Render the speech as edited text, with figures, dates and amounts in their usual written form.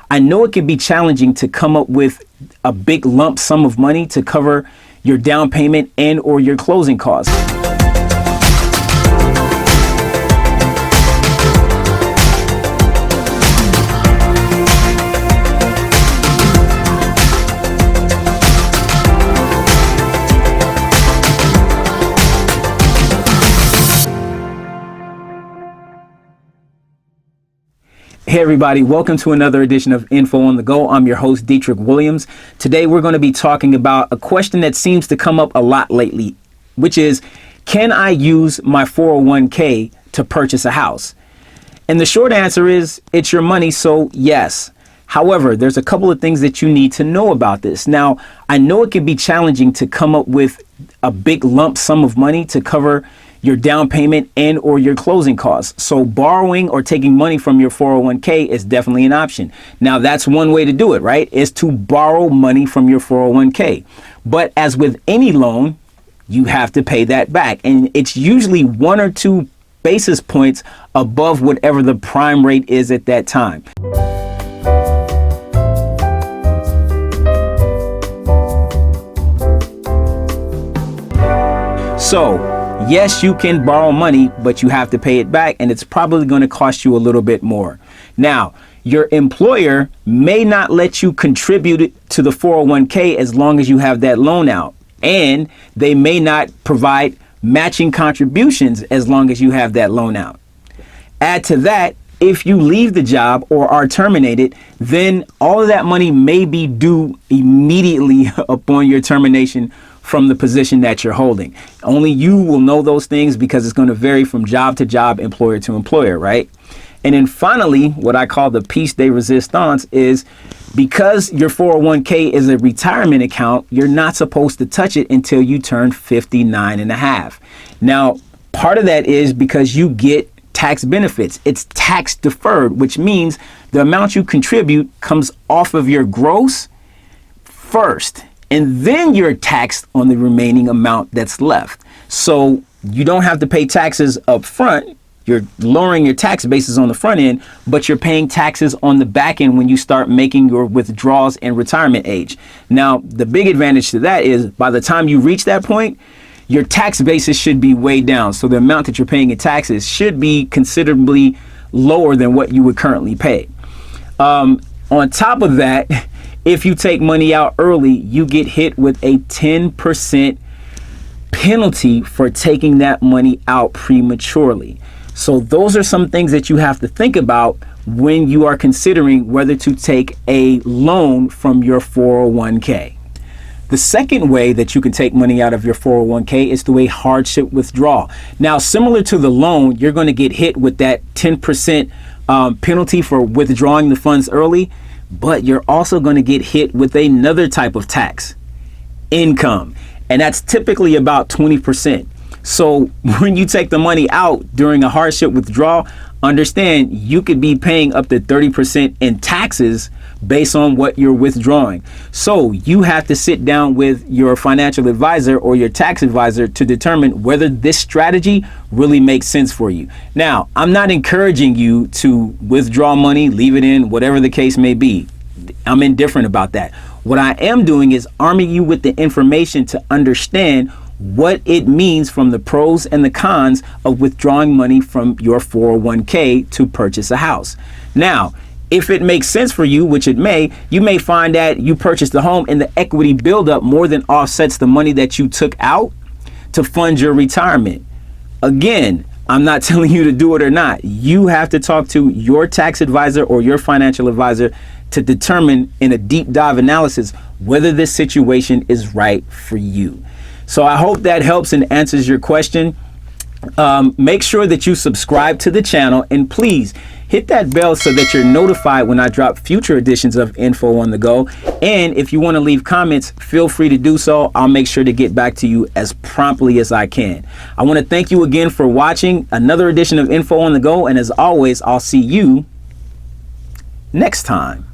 I know it can be challenging to come up with a big lump sum of money to cover your down payment and or your closing costs. Hey everybody, welcome to another edition of Info on the Go. I'm your host, Dietric Williams. Today we're going to be talking about a question that seems to come up a lot lately, which is, can I use my 401k to purchase a house? And the short answer is, it's your money, so yes. However, there's a couple of things that you need to know about this. Now, I know it can be challenging to come up with a big lump sum of money to cover your down payment and or your closing costs. So borrowing or taking money from your 401k is definitely an option. Now, that's one way to do it, right? Is to borrow money from your 401k. But as with any loan, you have to pay that back. And it's usually 1 or 2 basis points above whatever the prime rate is at that time. So, yes, you can borrow money, but you have to pay it back, and it's probably going to cost you a little bit more. Now, your employer may not let you contribute to the 401k as long as you have that loan out, and they may not provide matching contributions as long as you have that loan out. Add to that, if you leave the job or are terminated, then all of that money may be due immediately upon your termination from the position that you're holding. Only you will know those things because it's going to vary from job to job, employer to employer, right? And then finally, what I call the piece de resistance is, because your 401k is a retirement account, you're not supposed to touch it until you turn 59 and a half. Now, part of that is because you get tax benefits. It's tax deferred, which means the amount you contribute comes off of your gross first, and then you're taxed on the remaining amount that's left. So you don't have to pay taxes up front. You're lowering your tax basis on the front end, but you're paying taxes on the back end when you start making your withdrawals and retirement age. Now, the big advantage to that is by the time you reach that point, your tax basis should be way down. So the amount that you're paying in taxes should be considerably lower than what you would currently pay. On top of that, if you take money out early, you get hit with a 10% penalty for taking that money out prematurely. So those are some things that you have to think about when you are considering whether to take a loan from your 401k. The second way that you can take money out of your 401k is through a hardship withdrawal. Now, similar to the loan, you're going to get hit with that 10% penalty for withdrawing the funds early, but you're also going to get hit with another type of tax, income, and that's typically about 20%. So when you take the money out during a hardship withdrawal, understand you could be paying up to 30% in taxes based on what you're withdrawing. So you have to sit down with your financial advisor or your tax advisor to determine whether this strategy really makes sense for you. Now, I'm not encouraging you to withdraw money, leave it in, whatever the case may be. I'm indifferent about that. What I am doing is arming you with the information to understand what it means from the pros and the cons of withdrawing money from your 401k to purchase a house. Now, if it makes sense for you, which it may, you may find that you purchased the home and the equity buildup more than offsets the money that you took out to fund your retirement. Again, I'm not telling you to do it or not. You have to talk to your tax advisor or your financial advisor to determine in a deep dive analysis whether this situation is right for you. So I hope that helps and answers your question. Make sure that you subscribe to the channel, and please hit that bell so that you're notified when I drop future editions of Info on the Go. And if you want to leave comments, feel free to do so. I'll make sure to get back to you as promptly as I can. I want to thank you again for watching another edition of Info on the Go. And as always, I'll see you next time.